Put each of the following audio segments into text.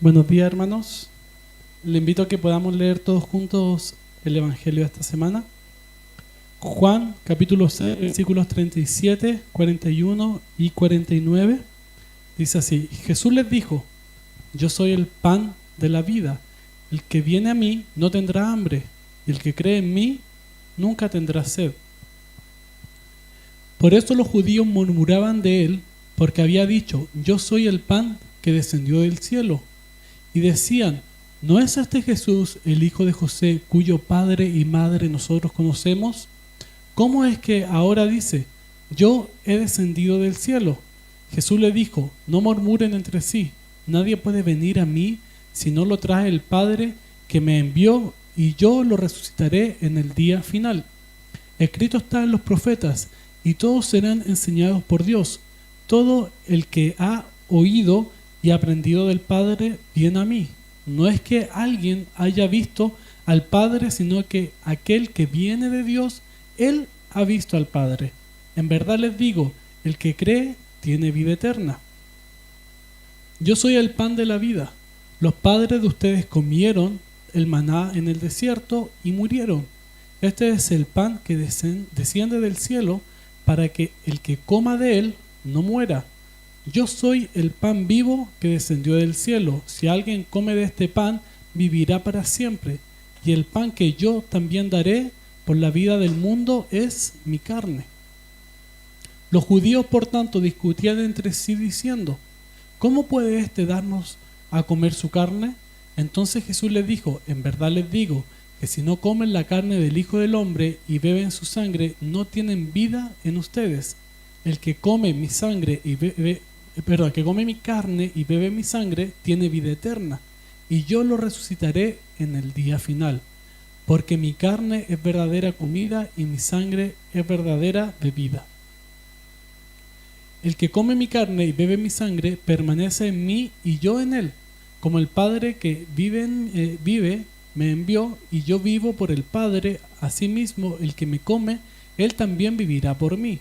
Buenos días, hermanos. Le invito a que podamos leer todos juntos el Evangelio de esta semana. Juan, capítulo 6, versículos 37, 41 y 49. Dice así: Jesús les dijo: Yo soy el pan de la vida. El que viene a mí no tendrá hambre, y el que cree en mí nunca tendrá sed. Por eso los judíos murmuraban de él, porque había dicho: Yo soy el pan que descendió del cielo. Y decían: ¿no es este Jesús el hijo de José, cuyo padre y madre nosotros conocemos? ¿Cómo es que ahora dice: yo he descendido del cielo? Jesús le dijo: no murmuren entre sí. Nadie puede venir a mí si no lo trae el Padre que me envió, y yo lo resucitaré en el día final. Escrito está en los profetas, y todos serán enseñados por Dios. Todo el que ha oído y aprendido del Padre viene a mí. No es que alguien haya visto al Padre, sino que aquel que viene de Dios, él ha visto al Padre. En verdad les digo, el que cree tiene vida eterna. Yo soy el pan de la vida. Los padres de ustedes comieron el maná en el desierto y murieron. Este es el pan que desciende del cielo, para que el que coma de él no muera. Yo soy el pan vivo que descendió del cielo. Si alguien come de este pan, vivirá para siempre. Y el pan que yo también daré por la vida del mundo es mi carne. Los judíos, por tanto, discutían entre sí diciendo: ¿cómo puede éste darnos a comer su carne? Entonces Jesús les dijo: en verdad les digo, que si no comen la carne del Hijo del Hombre y beben su sangre, no tienen vida en ustedes. El que come mi sangre y que come mi carne y bebe mi sangre tiene vida eterna, y yo lo resucitaré en el día final. Porque mi carne es verdadera comida y mi sangre es verdadera bebida. El que come mi carne y bebe mi sangre permanece en mí y yo en él. Como el Padre que vive me envió y yo vivo por el Padre, asimismo el que me come, él también vivirá por mí.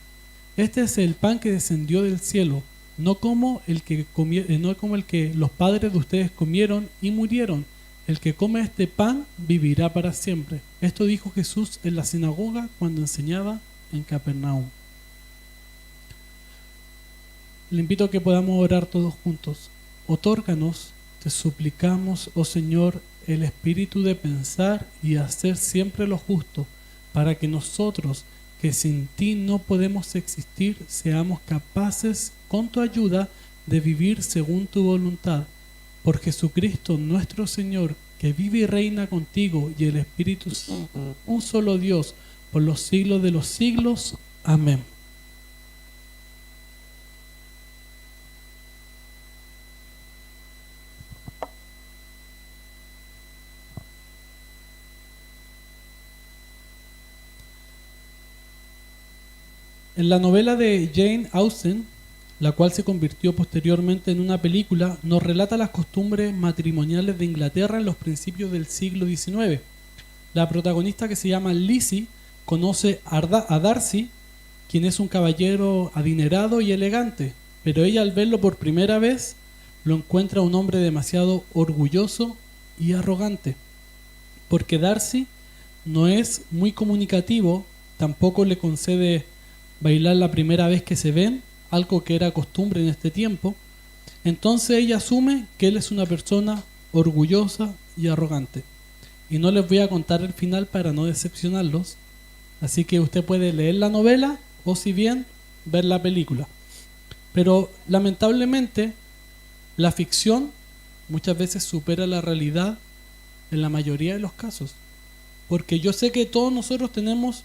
Este es el pan que descendió del cielo, no como el que los padres de ustedes comieron y murieron. El que come este pan vivirá para siempre. Esto dijo Jesús en la sinagoga cuando enseñaba en Capernaum. Le invito a que podamos orar todos juntos. Otórganos, te suplicamos, oh Señor, el espíritu de pensar y hacer siempre lo justo, para que nosotros, que sin ti no podemos existir, seamos capaces, con tu ayuda, de vivir según tu voluntad. Por Jesucristo nuestro Señor, que vive y reina contigo y el Espíritu Santo, un solo Dios, por los siglos de los siglos. Amén. En la novela de Jane Austen, la cual se convirtió posteriormente en una película, nos relata las costumbres matrimoniales de Inglaterra en los principios del siglo XIX. La protagonista, que se llama Lizzie, conoce a Darcy, quien es un caballero adinerado y elegante, pero ella, al verlo por primera vez, lo encuentra un hombre demasiado orgulloso y arrogante. Porque Darcy no es muy comunicativo, tampoco le concede bailar la primera vez que se ven, algo que era costumbre en este tiempo. Entonces ella asume que él es una persona orgullosa y arrogante. Y no les voy a contar el final para no decepcionarlos, así que usted puede leer la novela o, si bien, ver la película. Pero lamentablemente la ficción muchas veces supera la realidad en la mayoría de los casos, porque yo sé que todos nosotros tenemos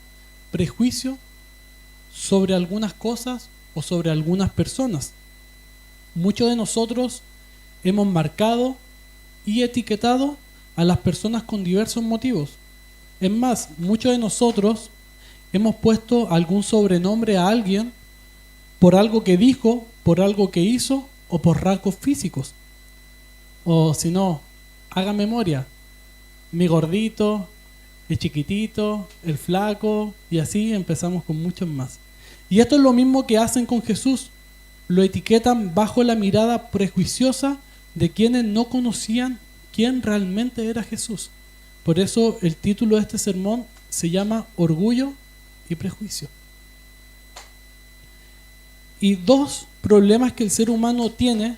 prejuicio sobre algunas cosas o sobre algunas personas. Muchos de nosotros hemos marcado y etiquetado a las personas con diversos motivos. Es más, muchos de nosotros hemos puesto algún sobrenombre a alguien por algo que dijo, por algo que hizo o por rasgos físicos. O si no, haga memoria: mi gordito, el chiquitito, el flaco, y así empezamos con muchos más. Y esto es lo mismo que hacen con Jesús. Lo etiquetan bajo la mirada prejuiciosa de quienes no conocían quién realmente era Jesús. Por eso el título de este sermón se llama Orgullo y Prejuicio. Y dos problemas que el ser humano tiene,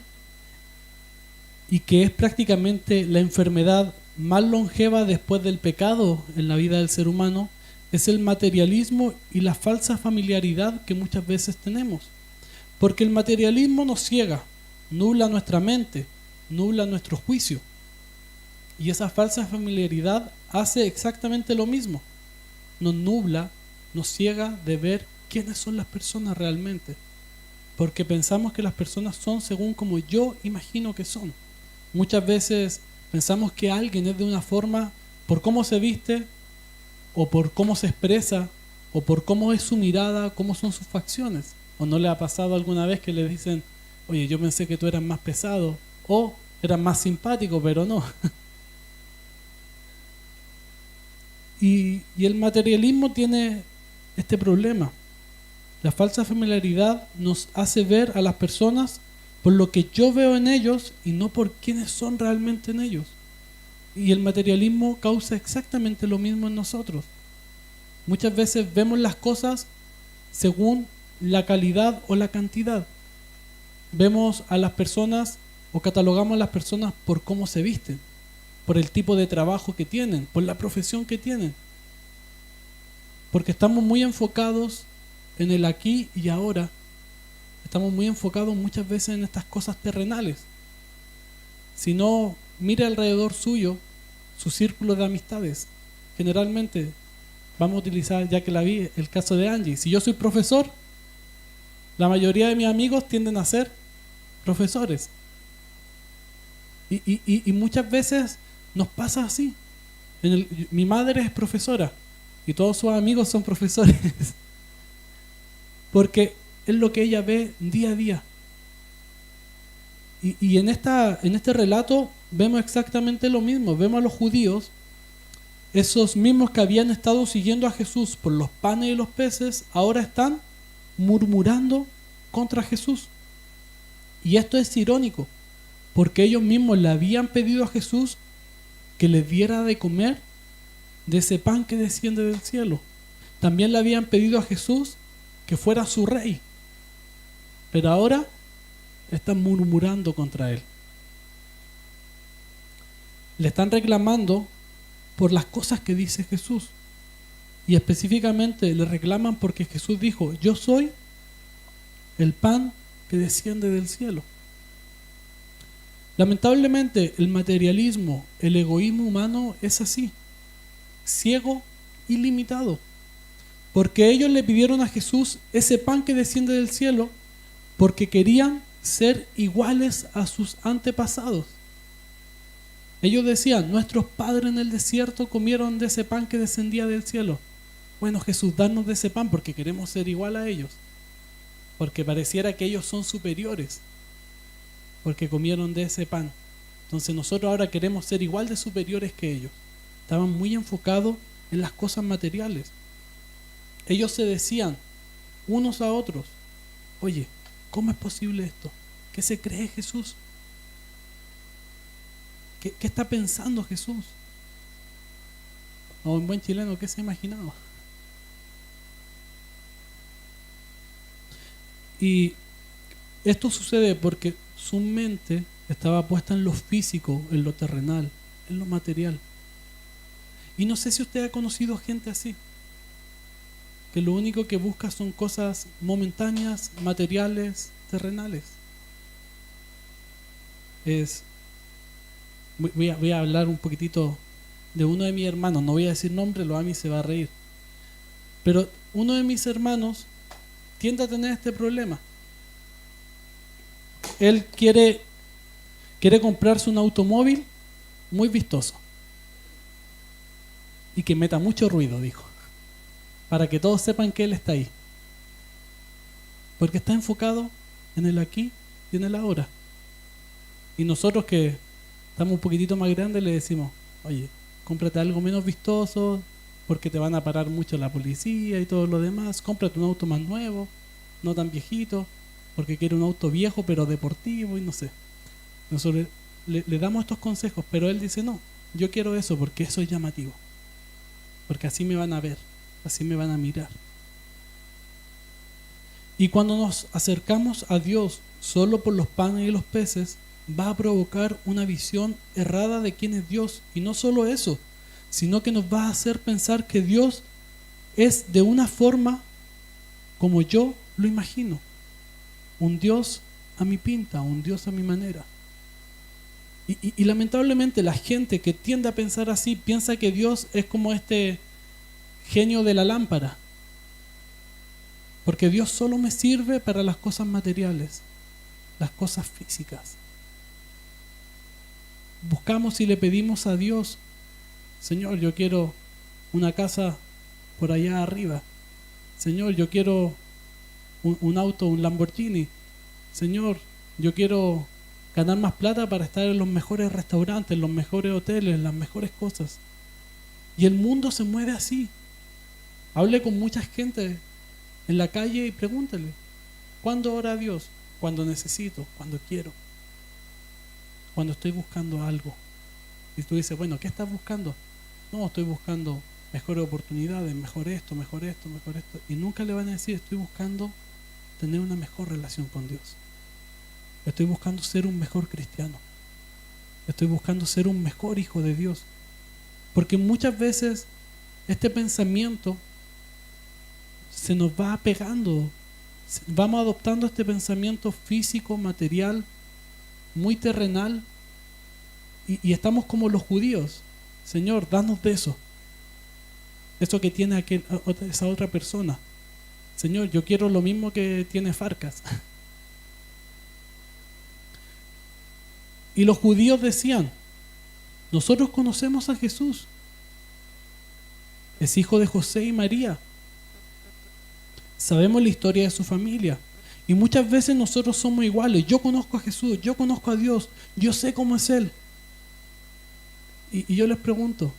y que es prácticamente la enfermedad más longeva después del pecado en la vida del ser humano, es el materialismo y la falsa familiaridad que muchas veces tenemos. Porque el materialismo nos ciega, nubla nuestra mente, nubla nuestro juicio. Y esa falsa familiaridad hace exactamente lo mismo. Nos nubla, nos ciega de ver quiénes son las personas realmente. Porque pensamos que las personas son según como yo imagino que son. Muchas veces pensamos que alguien es de una forma por cómo se viste, o por cómo se expresa, o por cómo es su mirada, cómo son sus facciones. ¿O no le ha pasado alguna vez que le dicen, oye, yo pensé que tú eras más pesado, o eras más simpático, pero no? Y el materialismo tiene este problema. La falsa familiaridad nos hace ver a las personas por lo que yo veo en ellos y no por quiénes son realmente en ellos. Y el materialismo causa exactamente lo mismo en nosotros. Muchas veces vemos las cosas según la calidad o la cantidad. Vemos a las personas o catalogamos a las personas por cómo se visten, por el tipo de trabajo que tienen, por la profesión que tienen. Porque estamos muy enfocados en el aquí y ahora. Estamos muy enfocados muchas veces en estas cosas terrenales. Si no, mire alrededor suyo su círculo de amistades. Generalmente, vamos a utilizar, ya que la vi, el caso de Angie. Si yo soy profesor, la mayoría de mis amigos tienden a ser profesores. Y muchas veces nos pasa así. Mi madre es profesora y todos sus amigos son profesores. Porque es lo que ella ve día a día. Y en este relato vemos exactamente lo mismo. Vemos a los judíos, esos mismos que habían estado siguiendo a Jesús por los panes y los peces, ahora están murmurando contra Jesús. Y esto es irónico, porque ellos mismos le habían pedido a Jesús que les diera de comer de ese pan que desciende del cielo. También le habían pedido a Jesús que fuera su rey. Pero ahora están murmurando contra él. Le están reclamando por las cosas que dice Jesús. Y específicamente le reclaman porque Jesús dijo, yo soy el pan que desciende del cielo. Lamentablemente el materialismo, el egoísmo humano es así, ciego y limitado. Porque ellos le pidieron a Jesús ese pan que desciende del cielo porque querían ser iguales a sus antepasados. Ellos decían, nuestros padres en el desierto comieron de ese pan que descendía del cielo. Bueno, Jesús, danos de ese pan porque queremos ser igual a ellos. Porque pareciera que ellos son superiores porque comieron de ese pan. Entonces nosotros ahora queremos ser igual de superiores que ellos. Estaban muy enfocados en las cosas materiales. Ellos se decían unos a otros, oye, ¿cómo es posible esto? ¿Qué se cree Jesús? ¿Qué está pensando Jesús? O en buen chileno, ¿qué se imaginaba? Y esto sucede porque su mente estaba puesta en lo físico, en lo terrenal, en lo material. Y no sé si usted ha conocido gente así, que lo único que busca son cosas momentáneas, materiales, terrenales. Voy a hablar un poquitito de uno de mis hermanos, no voy a decir nombre, lo a mí se va a reír. Pero uno de mis hermanos tiende a tener este problema. Él quiere comprarse un automóvil muy vistoso y que meta mucho ruido, dijo, para que todos sepan que él está ahí, porque está enfocado en el aquí y en el ahora. Y nosotros que estamos un poquitito más grandes le decimos, oye, cómprate algo menos vistoso porque te van a parar mucho la policía y todo lo demás, cómprate un auto más nuevo, no tan viejito, porque quiere un auto viejo pero deportivo y no sé. Nosotros le damos estos consejos, pero él dice, no, yo quiero eso porque eso es llamativo. Porque así me van a ver, así me van a mirar. Y cuando nos acercamos a Dios solo por los panes y los peces, va a provocar una visión errada de quién es Dios. Y no solo eso, sino que nos va a hacer pensar que Dios es de una forma como yo lo imagino. Un Dios a mi pinta, un Dios a mi manera. Y lamentablemente la gente que tiende a pensar así piensa que Dios es como este genio de la lámpara. Porque Dios solo me sirve para las cosas materiales, las cosas físicas. Buscamos y le pedimos a Dios, Señor, yo quiero una casa por allá arriba. Señor, yo quiero un auto, un Lamborghini. Señor, yo quiero ganar más plata para estar en los mejores restaurantes, en los mejores hoteles, en las mejores cosas. Y el mundo se mueve así. Hable con mucha gente en la calle y pregúntale, ¿cuándo ora a Dios? Cuando necesito, cuando quiero, cuando estoy buscando algo. Y tú dices, bueno, ¿qué estás buscando? No, estoy buscando mejores oportunidades, mejor esto, mejor esto, mejor esto. Y nunca le van a decir, estoy buscando tener una mejor relación con Dios. Estoy buscando ser un mejor cristiano. Estoy buscando ser un mejor hijo de Dios. Porque muchas veces este pensamiento se nos va pegando. Vamos adoptando este pensamiento físico, material, muy terrenal. Y estamos como los judíos. Señor, danos de eso. Eso que tiene esa otra persona. Señor, yo quiero lo mismo que tiene Farcas. Y los judíos decían, nosotros conocemos a Jesús. Es hijo de José y María. Sabemos la historia de su familia. Y muchas veces nosotros somos iguales. Yo conozco a Jesús, yo conozco a Dios, yo sé cómo es Él. Y yo les pregunto,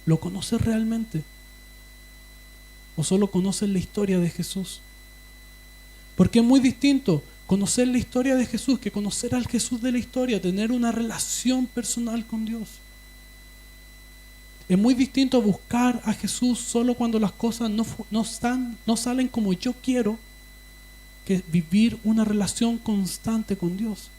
¿lo conoces realmente? ¿O solo conoces la historia de Jesús? Porque es muy distinto conocer la historia de Jesús que conocer al Jesús de la historia, tener una relación personal con Dios. Es muy distinto buscar a Jesús solo cuando las cosas no salen como yo quiero, que vivir una relación constante con Dios.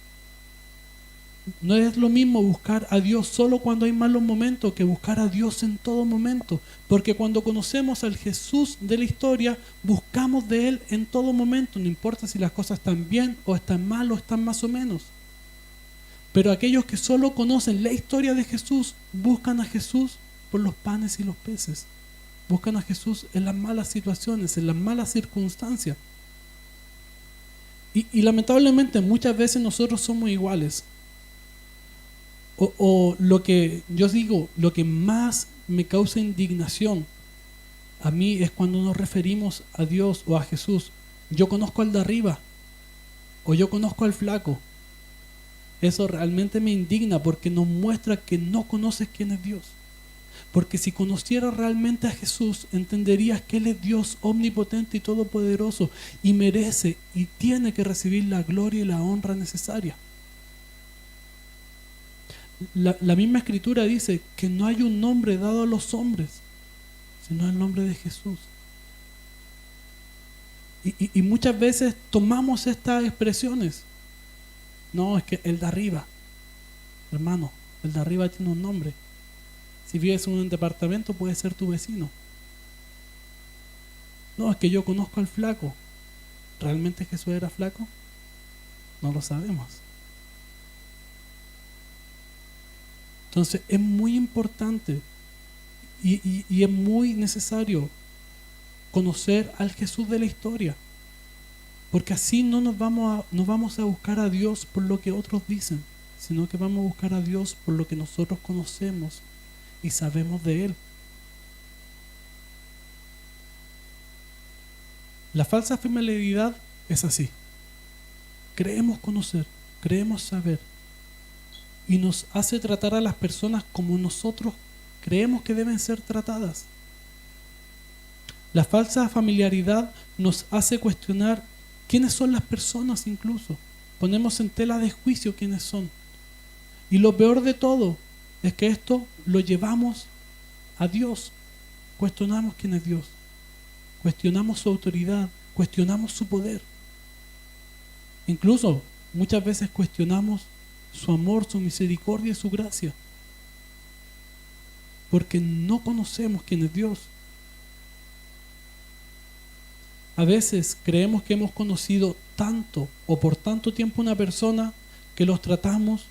No es lo mismo buscar a Dios solo cuando hay malos momentos que buscar a Dios en todo momento. Porque cuando conocemos al Jesús de la historia, buscamos de Él en todo momento. No importa si las cosas están bien o están mal o están más o menos. Pero aquellos que solo conocen la historia de Jesús, buscan a Jesús por los panes y los peces. Buscan a Jesús en las malas situaciones, en las malas circunstancias. Y lamentablemente muchas veces nosotros somos iguales. O lo que yo digo, lo que más me causa indignación a mí es cuando nos referimos a Dios o a Jesús. Yo conozco al de arriba o yo conozco al flaco. Eso realmente me indigna porque nos muestra que no conoces quién es Dios. Porque si conocieras realmente a Jesús, entenderías que Él es Dios omnipotente y todopoderoso y merece y tiene que recibir la gloria y la honra necesaria. La misma escritura dice que no hay un nombre dado a los hombres, sino el nombre de Jesús. Y muchas veces tomamos estas expresiones. No, es que el de arriba, hermano, el de arriba tiene un nombre. Si vives en un departamento puede ser tu vecino. No, es que yo conozco al flaco. ¿Realmente Jesús era flaco? No lo sabemos. Entonces es muy importante y es muy necesario conocer al Jesús de la historia, porque así no vamos a buscar a Dios por lo que otros dicen, sino que vamos a buscar a Dios por lo que nosotros conocemos y sabemos de Él. La falsa familiaridad es así. Creemos conocer, creemos saber, y nos hace tratar a las personas como nosotros creemos que deben ser tratadas. La falsa familiaridad nos hace cuestionar quiénes son las personas incluso. Ponemos en tela de juicio quiénes son. Y lo peor de todo es que esto lo llevamos a Dios. Cuestionamos quién es Dios. Cuestionamos su autoridad. Cuestionamos su poder. Incluso muchas veces cuestionamos su amor, su misericordia y su gracia. Porque no conocemos quién es Dios. A veces creemos que hemos conocido tanto o por tanto tiempo una persona que los tratamos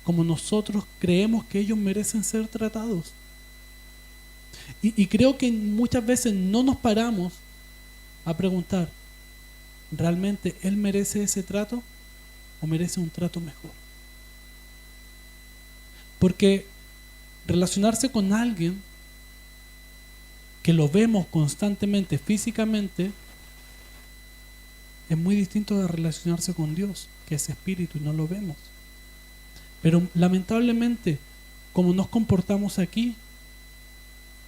como nosotros creemos que ellos merecen ser tratados. Y creo que muchas veces no nos paramos a preguntar, ¿realmente él merece ese trato o merece un trato mejor? Porque relacionarse con alguien que lo vemos constantemente físicamente es muy distinto de relacionarse con Dios, que es espíritu y no lo vemos. Pero lamentablemente, como nos comportamos aquí,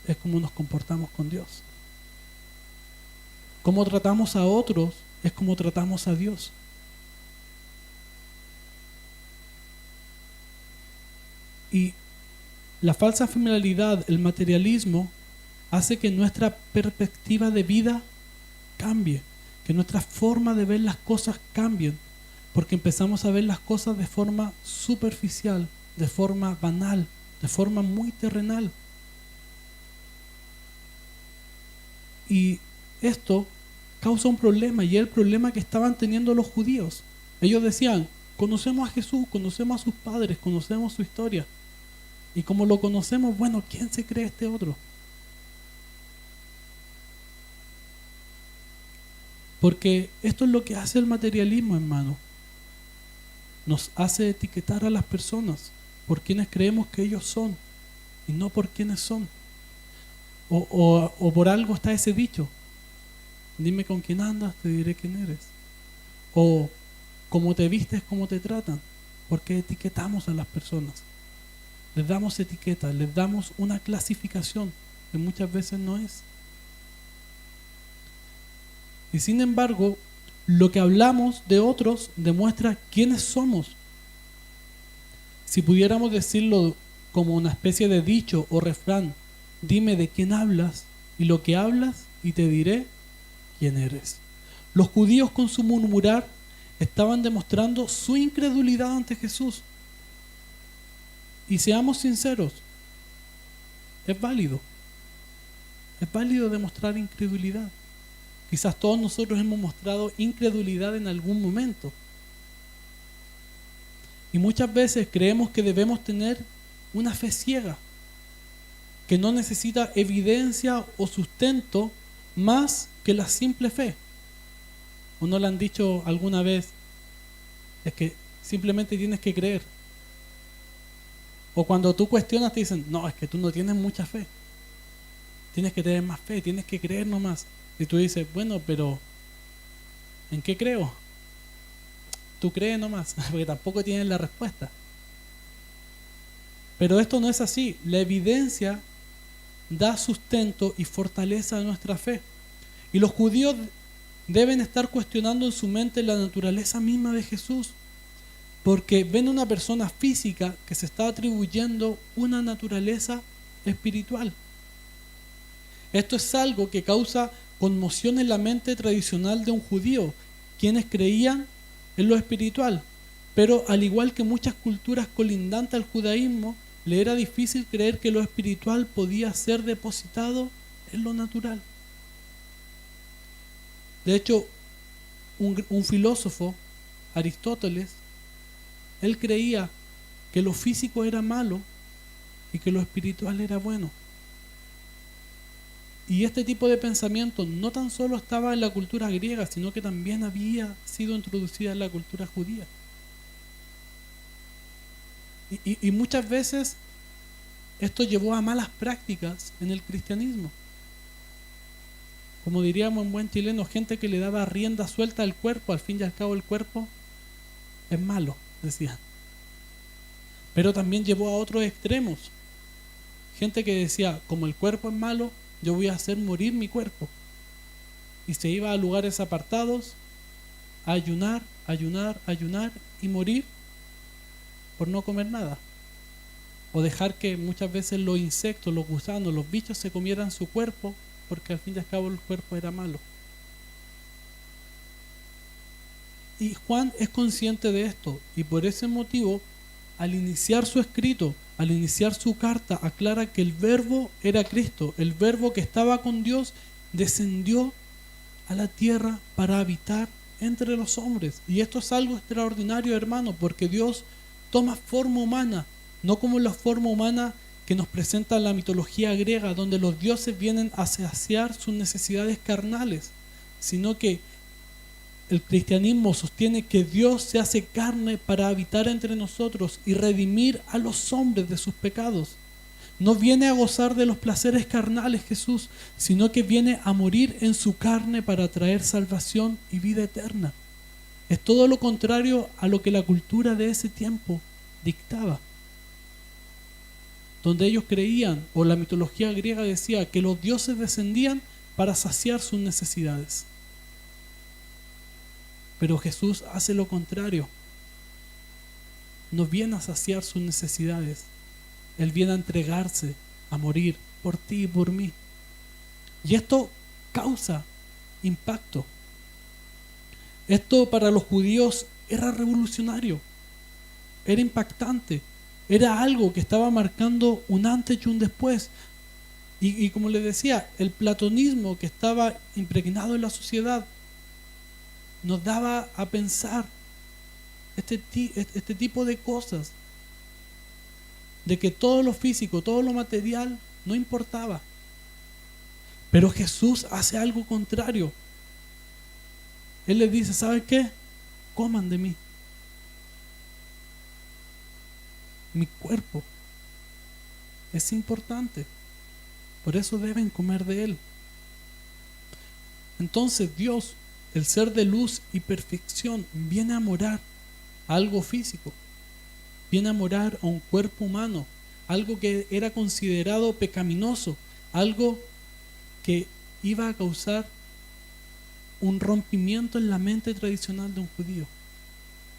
es como nos comportamos con Dios. Como tratamos a otros, es como tratamos a Dios. Y la falsa familiaridad, el materialismo, hace que nuestra perspectiva de vida cambie, que nuestra forma de ver las cosas cambien, porque empezamos a ver las cosas de forma superficial, de forma banal, de forma muy terrenal. Y esto causa un problema, y es el problema que estaban teniendo los judíos. Ellos decían, conocemos a Jesús, conocemos a sus padres, conocemos su historia. Y como lo conocemos, bueno, ¿quién se cree este otro? Porque esto es lo que hace el materialismo, hermano. Nos hace etiquetar a las personas por quienes creemos que ellos son y no por quienes son. O por algo está ese dicho: dime con quién andas, te diré quién eres. O cómo te vistes, cómo te tratan. Porque etiquetamos a las personas. Les damos etiquetas, les damos una clasificación que muchas veces no es. Y sin embargo, lo que hablamos de otros demuestra quiénes somos. Si pudiéramos decirlo como una especie de dicho o refrán, dime de quién hablas y lo que hablas y te diré quién eres. Los judíos con su murmurar estaban demostrando su incredulidad ante Jesús. Y seamos sinceros, es válido. Es válido demostrar incredulidad. Quizás todos nosotros hemos mostrado incredulidad en algún momento. Y muchas veces creemos que debemos tener una fe ciega, que no necesita evidencia o sustento más que la simple fe. ¿O no le han dicho alguna vez? Es que simplemente tienes que creer. O cuando tú cuestionas te dicen, no, es que tú no tienes mucha fe. Tienes que tener más fe, tienes que creer nomás. Y tú dices, bueno, pero ¿en qué creo? Tú crees nomás, porque tampoco tienes la respuesta. Pero esto no es así. La evidencia da sustento y fortaleza a nuestra fe. Y los judíos deben estar cuestionando en su mente la naturaleza misma de Jesús, porque ven una persona física que se está atribuyendo una naturaleza espiritual. Esto es algo que causa conmoción en la mente tradicional de un judío, quienes creían en lo espiritual, pero al igual que muchas culturas colindantes al judaísmo, le era difícil creer que lo espiritual podía ser depositado en lo natural. De hecho, un filósofo, Aristóteles, él creía que lo físico era malo y que lo espiritual era bueno. Y este tipo de pensamiento no tan solo estaba en la cultura griega, sino que también había sido introducida en la cultura judía. Y muchas veces esto llevó a malas prácticas en el cristianismo. Como diríamos en buen chileno, gente que le daba rienda suelta al cuerpo, al fin y al cabo el cuerpo es malo, decían. Pero también llevó a otros extremos. Gente que decía, como el cuerpo es malo, yo voy a hacer morir mi cuerpo. Y se iba a lugares apartados a ayunar y morir por no comer nada. o dejar que muchas veces los insectos, los gusanos, los bichos se comieran su cuerpo, porque al fin y al cabo el cuerpo era malo. Y Juan es consciente de esto, y por ese motivo, al iniciar su escrito, al iniciar su carta, aclara que el verbo era Cristo, el verbo que estaba con Dios descendió a la tierra para habitar entre los hombres. Y esto es algo extraordinario, hermano, porque Dios toma forma humana, no como la forma humana que nos presenta la mitología griega, donde los dioses vienen a saciar sus necesidades carnales, sino que el cristianismo sostiene que Dios se hace carne para habitar entre nosotros y redimir a los hombres de sus pecados. No viene a gozar de los placeres carnales Jesús, sino que viene a morir en su carne para traer salvación y vida eterna. Es todo lo contrario a lo que la cultura de ese tiempo dictaba, donde ellos creían, o la mitología griega decía, que los dioses descendían para saciar sus necesidades. Pero Jesús hace lo contrario. No viene a saciar sus necesidades. Él viene a entregarse, a morir por ti y por mí. Y esto causa impacto. Esto para los judíos era revolucionario, era impactante, era algo que estaba marcando un antes y un después. Y como les decía, el platonismo que estaba impregnado en la sociedad nos daba a pensar este tipo de cosas, de que todo lo físico, todo lo material no importaba. Pero Jesús hace algo contrario. Él les dice, ¿saben qué? Coman de mí. Mi cuerpo es importante. Por eso deben comer de él. Entonces Dios, el ser de luz y perfección, viene a morar a algo físico. Viene a morar a un cuerpo humano. Algo que era considerado pecaminoso. Algo que iba a causar un rompimiento en la mente tradicional de un judío.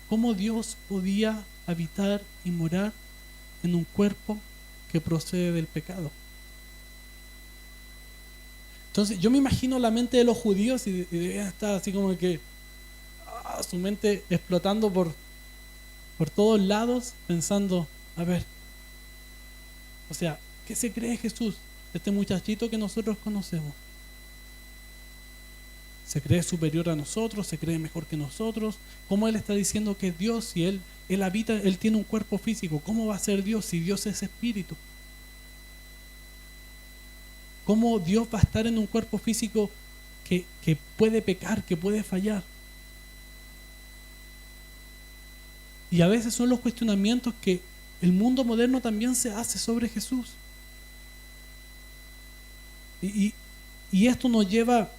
¿Cómo Dios podía habitar y morar en un cuerpo que procede del pecado? Entonces yo me imagino la mente de los judíos y debían estar así como que su mente explotando por todos lados, pensando, a ver, o sea, ¿qué se cree Jesús? Este muchachito que nosotros conocemos. Se cree superior a nosotros, se cree mejor que nosotros. ¿Cómo Él está diciendo que es Dios si Él habita, Él tiene un cuerpo físico? ¿Cómo va a ser Dios si Dios es espíritu? ¿Cómo Dios va a estar en un cuerpo físico que puede pecar, que puede fallar? Y a veces son los cuestionamientos que el mundo moderno también se hace sobre Jesús. Y esto nos lleva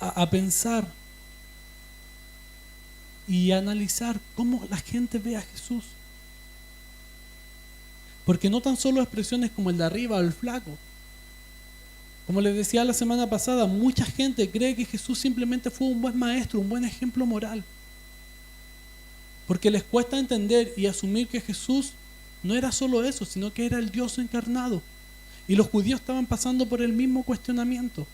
a pensar y a analizar cómo la gente ve a Jesús. Porque no tan solo expresiones como el de arriba o el flaco. Como les decía la semana pasada, mucha gente cree que Jesús simplemente fue un buen maestro, un buen ejemplo moral. Porque les cuesta entender y asumir que Jesús no era solo eso, sino que era el Dios encarnado. Y los judíos estaban pasando por el mismo cuestionamiento.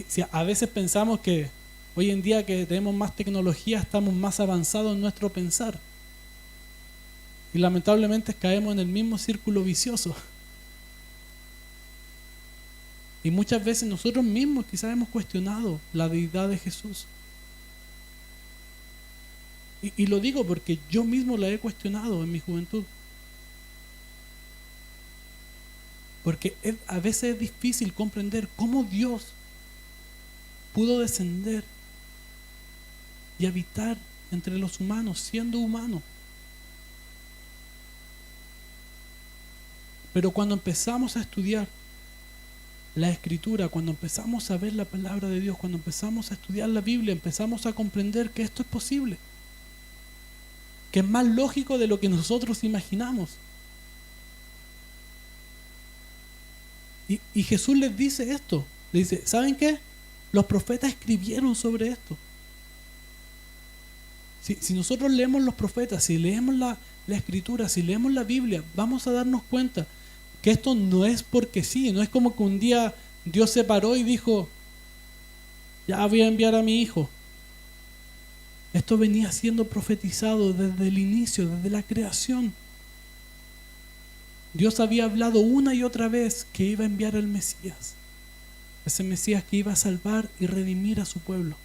Si a veces pensamos que hoy en día que tenemos más tecnología estamos más avanzados en nuestro pensar. Y lamentablemente caemos en el mismo círculo vicioso. Y muchas veces nosotros mismos quizás hemos cuestionado la deidad de Jesús. Y lo digo porque yo mismo la he cuestionado en mi juventud. Porque a veces es difícil comprender cómo Dios pudo descender y habitar entre los humanos siendo humano. Pero cuando empezamos a estudiar la Escritura, cuando empezamos a ver la palabra de Dios, cuando empezamos a estudiar la Biblia, empezamos a comprender que esto es posible, que es más lógico de lo que nosotros imaginamos. Y Jesús les dice esto, le dice, ¿saben qué? Los profetas escribieron sobre esto. Si nosotros leemos los profetas, si leemos la Escritura, si leemos la Biblia, vamos a darnos cuenta que esto no es porque sí, no es como que un día Dios se paró y dijo, ya voy a enviar a mi hijo. Esto venía siendo profetizado desde el inicio, desde la creación. Dios había hablado una y otra vez que iba a enviar al Mesías. Ese Mesías que iba a salvar y redimir a su pueblo.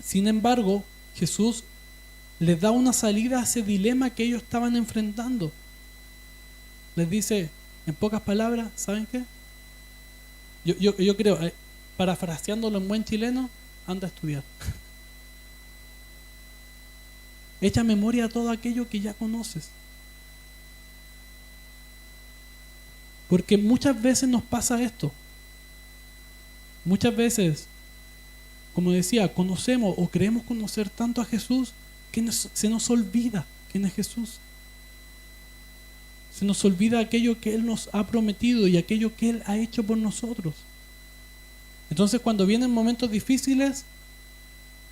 Sin embargo, Jesús les da una salida a ese dilema que ellos estaban enfrentando. Les dice, en pocas palabras, ¿saben qué? Yo creo, parafraseándolo en buen chileno, anda a estudiar. Echa memoria a todo aquello que ya conoces. Porque muchas veces nos pasa esto. Muchas veces, como decía, conocemos o creemos conocer tanto a Jesús que se nos olvida quién es Jesús. Se nos olvida aquello que Él nos ha prometido y aquello que Él ha hecho por nosotros. Entonces, cuando vienen momentos difíciles,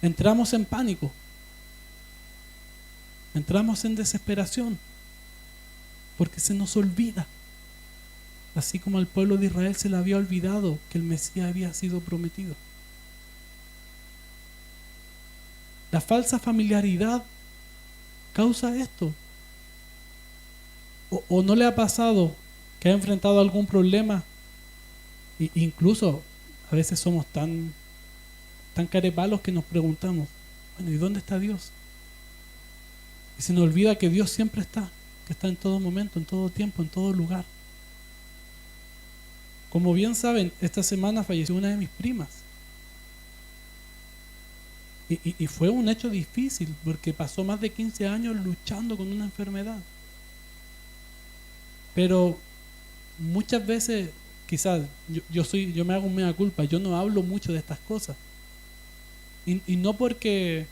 entramos en pánico. Entramos en desesperación. Porque se nos olvida. Así como al pueblo de Israel se le había olvidado que el Mesías había sido prometido. La falsa familiaridad causa esto. ¿O no le ha pasado que ha enfrentado algún problema? Incluso a veces somos tan carepalos que nos preguntamos, bueno, ¿y dónde está Dios? Y se nos olvida que Dios siempre está, que está en todo momento, en todo tiempo, en todo lugar. Como bien saben, esta semana falleció una de mis primas. Y fue un hecho difícil porque pasó más de 15 años luchando con una enfermedad. Pero muchas veces, quizás, yo me hago un mea culpa, yo no hablo mucho de estas cosas. Y no porque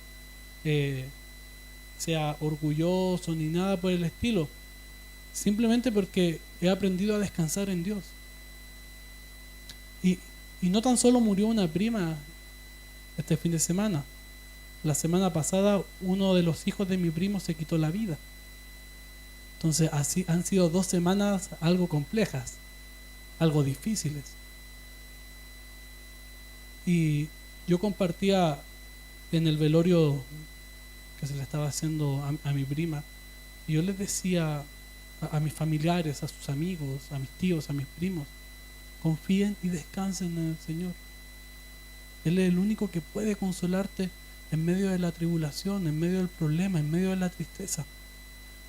sea orgulloso ni nada por el estilo, simplemente porque he aprendido a descansar en Dios. Y no tan solo murió una prima este fin de semana. La semana pasada uno de los hijos de mi primo se quitó la vida. Entonces así han sido 2 semanas algo complejas, algo difíciles. Y yo compartía en el velorio que se le estaba haciendo a mi prima, y yo les decía a mis familiares, a sus amigos, a mis tíos, a mis primos, confíen y descansen en el Señor. Él es el único que puede consolarte en medio de la tribulación, en medio del problema, en medio de la tristeza.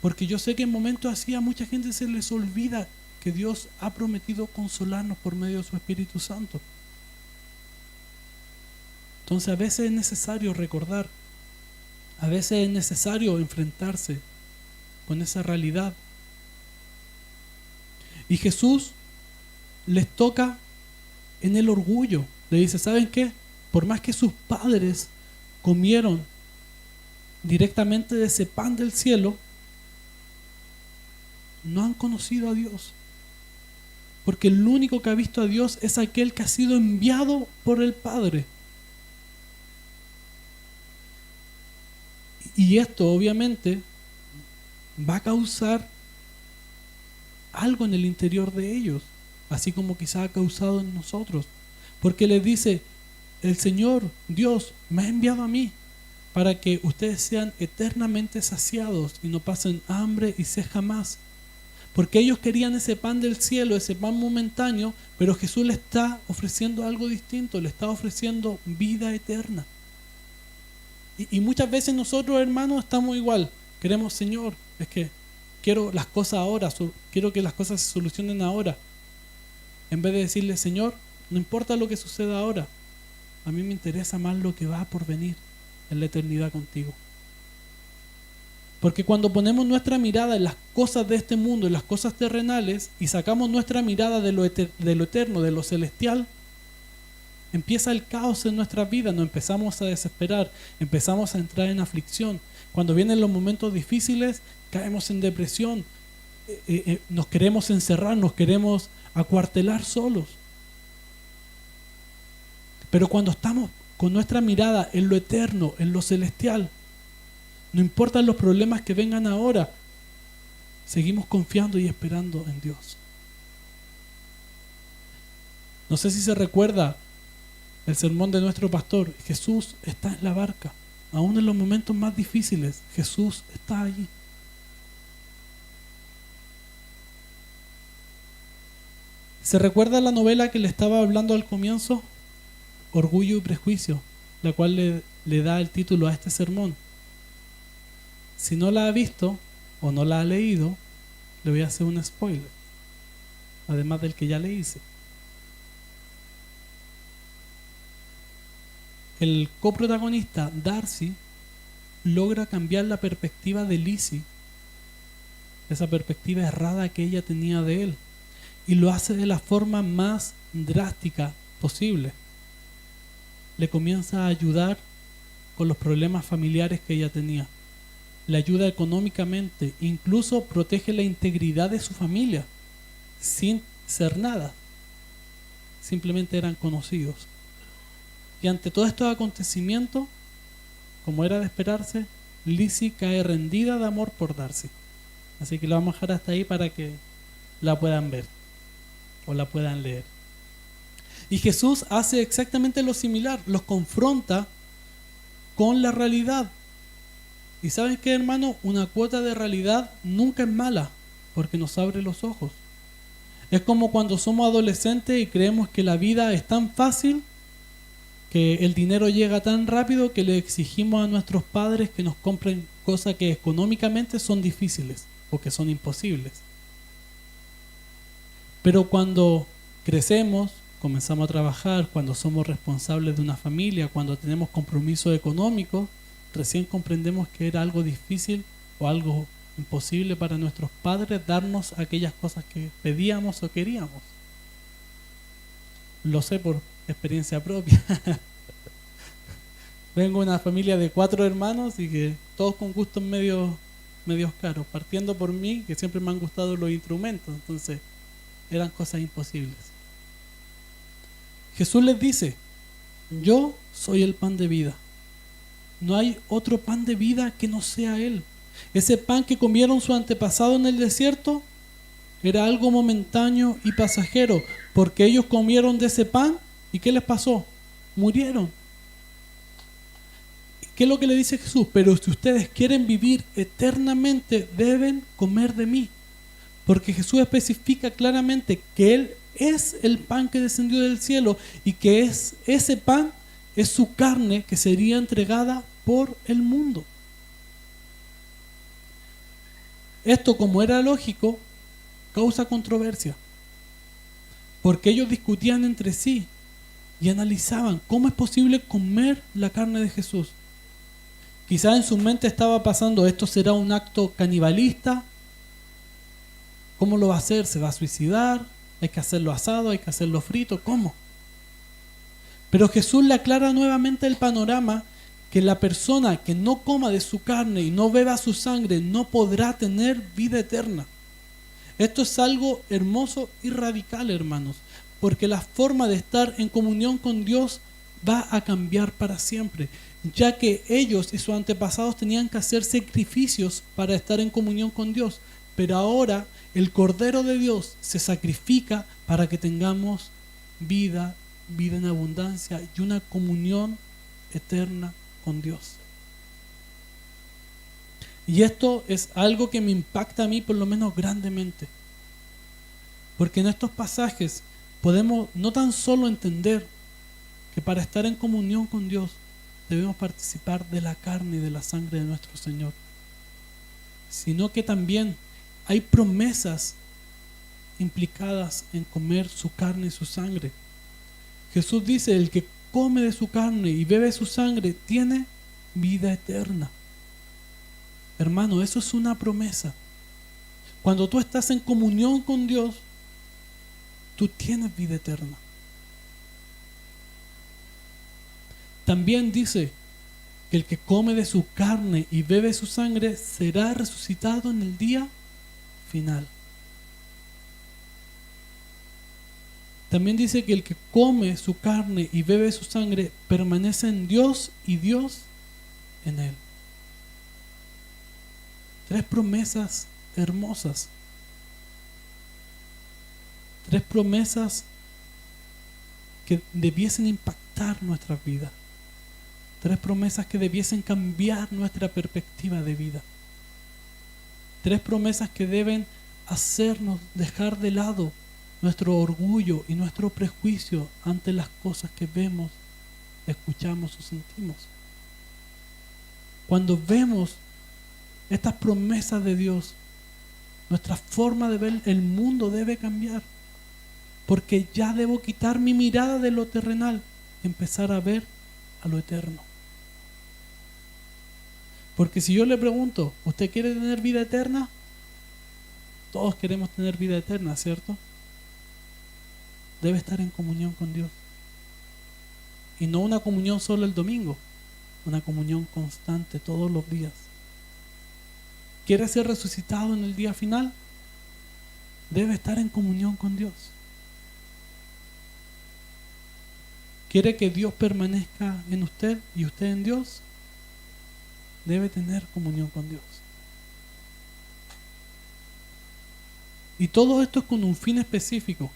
Porque yo sé que en momentos así a mucha gente se les olvida que Dios ha prometido consolarnos por medio de su Espíritu Santo. Entonces a veces es necesario recordar, a veces es necesario enfrentarse con esa realidad. Y Jesús les toca en el orgullo. Le dice, ¿saben qué? Por más que sus padres comieron directamente de ese pan del cielo, no han conocido a Dios. Porque el único que ha visto a Dios es aquel que ha sido enviado por el Padre. Y esto obviamente va a causar algo en el interior de ellos, así como quizá ha causado en nosotros. Porque les dice, el Señor, Dios, me ha enviado a mí para que ustedes sean eternamente saciados y no pasen hambre y sed jamás. Porque ellos querían ese pan del cielo, ese pan momentáneo, pero Jesús le está ofreciendo algo distinto, le está ofreciendo vida eterna. Y muchas veces nosotros, hermanos, estamos igual. Queremos, Señor, es que quiero las cosas ahora, quiero que las cosas se solucionen ahora. En vez de decirle, Señor, no importa lo que suceda ahora, a mí me interesa más lo que va por venir en la eternidad contigo. Porque cuando ponemos nuestra mirada en las cosas de este mundo, en las cosas terrenales, y sacamos nuestra mirada de lo eterno, de lo celestial, empieza el caos en nuestra vida, nos empezamos a desesperar, empezamos a entrar en aflicción. Cuando vienen los momentos difíciles, caemos en depresión, nos queremos encerrar, nos queremos acuartelar solos. Pero cuando estamos con nuestra mirada en lo eterno, en lo celestial, no importan los problemas que vengan ahora, seguimos confiando y esperando en Dios. No sé si se recuerda el sermón de nuestro pastor. Jesús está en la barca. Aún en los momentos más difíciles, Jesús está allí. ¿Se recuerda la novela que le estaba hablando al comienzo? Orgullo y Prejuicio, la cual le da el título a este sermón. Si no la ha visto o no la ha leído, le voy a hacer un spoiler, además del que ya le hice. El coprotagonista, Darcy, logra cambiar la perspectiva de Lizzie, esa perspectiva errada que ella tenía de él, y lo hace de la forma más drástica posible. Le comienza a ayudar con los problemas familiares que ella tenía. Le ayuda económicamente, incluso protege la integridad de su familia, sin ser nada. Simplemente eran conocidos. Y ante todos estos acontecimientos, como era de esperarse, Lizzie cae rendida de amor por Darcy. Así que la vamos a dejar hasta ahí para que la puedan ver o la puedan leer. Y Jesús hace exactamente lo similar, los confronta con la realidad. Y ¿saben qué, hermano? Una cuota de realidad nunca es mala, porque nos abre los ojos. Es como cuando somos adolescentes y creemos que la vida es tan fácil, que el dinero llega tan rápido, que le exigimos a nuestros padres que nos compren cosas que económicamente son difíciles o que son imposibles. Pero cuando crecemos, comenzamos a trabajar, cuando somos responsables de una familia, cuando tenemos compromisos económicos, recién comprendemos que era algo difícil o algo imposible para nuestros padres darnos aquellas cosas que pedíamos o queríamos. Lo sé por experiencia propia. Vengo de una familia de 4 hermanos y que todos con gustos medios caros, partiendo por mí, que siempre me han gustado los instrumentos, entonces eran cosas imposibles. Jesús les dice: yo soy el pan de vida. No hay otro pan de vida que no sea Él. Ese pan que comieron sus antepasados en el desierto era algo momentáneo y pasajero, porque ellos comieron de ese pan y ¿qué les pasó? Murieron. ¿Qué es lo que le dice Jesús? Pero si ustedes quieren vivir eternamente, deben comer de mí. Porque Jesús especifica claramente que Él es el pan que descendió del cielo y que ese pan es su carne que sería entregada por el mundo. Esto, como era lógico, causa controversia. Porque ellos discutían entre sí y analizaban cómo es posible comer la carne de Jesús. Quizás en su mente estaba pasando: ¿esto será un acto canibalista? ¿Cómo lo va a hacer? ¿Se va a suicidar? ¿Hay que hacerlo asado? ¿Hay que hacerlo frito? ¿Cómo? Pero Jesús le aclara nuevamente el panorama, que la persona que no coma de su carne y no beba su sangre no podrá tener vida eterna. Esto es algo hermoso y radical, hermanos, porque la forma de estar en comunión con Dios va a cambiar para siempre, ya que ellos y sus antepasados tenían que hacer sacrificios para estar en comunión con Dios, pero ahora el Cordero de Dios se sacrifica para que tengamos vida en abundancia y una comunión eterna con Dios. Y esto es algo que me impacta a mí, por lo menos grandemente, porque en estos pasajes podemos no tan solo entender que para estar en comunión con Dios debemos participar de la carne y de la sangre de nuestro Señor, sino que también hay promesas implicadas en comer su carne y su sangre. Jesús dice: el que come de su carne y bebe su sangre tiene vida eterna. Hermano, eso es una promesa. Cuando tú estás en comunión con Dios, tú tienes vida eterna. También dice que el que come de su carne y bebe su sangre será resucitado en el día final. También dice que el que come su carne y bebe su sangre permanece en Dios y Dios en él. 3 promesas hermosas. 3 promesas que debiesen impactar nuestras vidas. 3 promesas que debiesen cambiar nuestra perspectiva de vida. 3 promesas que deben hacernos dejar de lado nuestro orgullo y nuestro prejuicio ante las cosas que vemos, escuchamos o sentimos. Cuando vemos estas promesas de Dios, nuestra forma de ver el mundo debe cambiar. Porque ya debo quitar mi mirada de lo terrenal y empezar a ver a lo eterno. Porque si yo le pregunto, ¿usted quiere tener vida eterna? Todos queremos tener vida eterna, ¿cierto? Debe estar en comunión con Dios. Y no una comunión solo el domingo, una comunión constante todos los días. ¿Quiere ser resucitado en el día final? Debe estar en comunión con Dios. ¿Quiere que Dios permanezca en usted y usted en Dios? Debe tener comunión con Dios. Y todo esto es con un fin específico,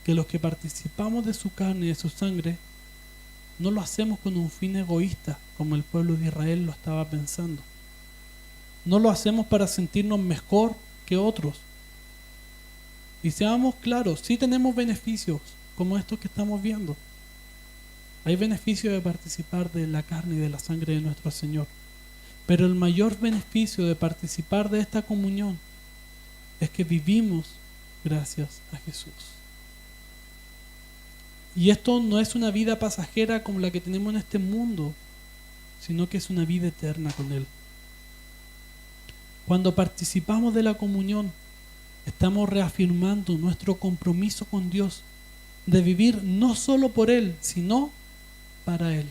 que los que participamos de su carne y de su sangre no lo hacemos con un fin egoísta, como el pueblo de Israel lo estaba pensando. No lo hacemos para sentirnos mejor que otros. Y seamos claros, sí tenemos beneficios como estos que estamos viendo. Hay beneficio de participar de la carne y de la sangre de nuestro Señor. Pero el mayor beneficio de participar de esta comunión es que vivimos gracias a Jesús. Y esto no es una vida pasajera como la que tenemos en este mundo, sino que es una vida eterna con Él. Cuando participamos de la comunión, estamos reafirmando nuestro compromiso con Dios de vivir no solo por Él, sino para Él.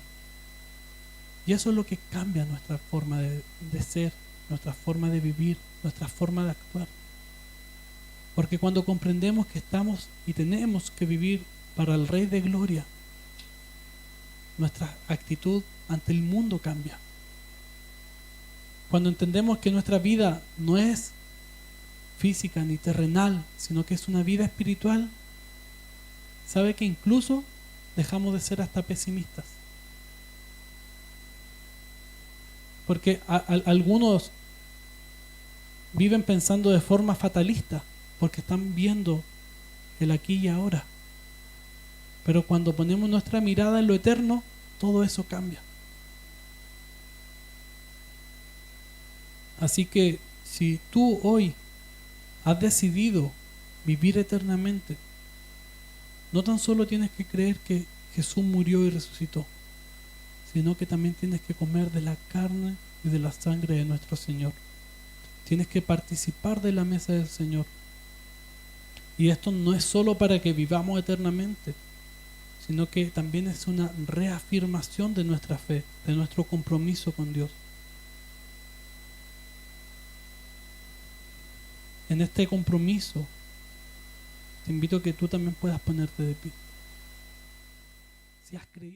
Y eso es lo que cambia nuestra forma de ser, nuestra forma de vivir, nuestra forma de actuar. Porque cuando comprendemos que estamos y tenemos que vivir para el Rey de Gloria, nuestra actitud ante el mundo cambia. Cuando entendemos que nuestra vida no es física ni terrenal, sino que es una vida espiritual, sabe que incluso dejamos de ser hasta pesimistas. Porque algunos viven pensando de forma fatalista, porque están viendo el aquí y ahora. Pero cuando ponemos nuestra mirada en lo eterno, todo eso cambia. Así que si tú hoy has decidido vivir eternamente, no tan solo tienes que creer que Jesús murió y resucitó, sino que también tienes que comer de la carne y de la sangre de nuestro Señor. Tienes que participar de la mesa del Señor. Y esto no es solo para que vivamos eternamente, sino que también es una reafirmación de nuestra fe, de nuestro compromiso con Dios. En este compromiso, te invito a que tú también puedas ponerte de pie. Si has creído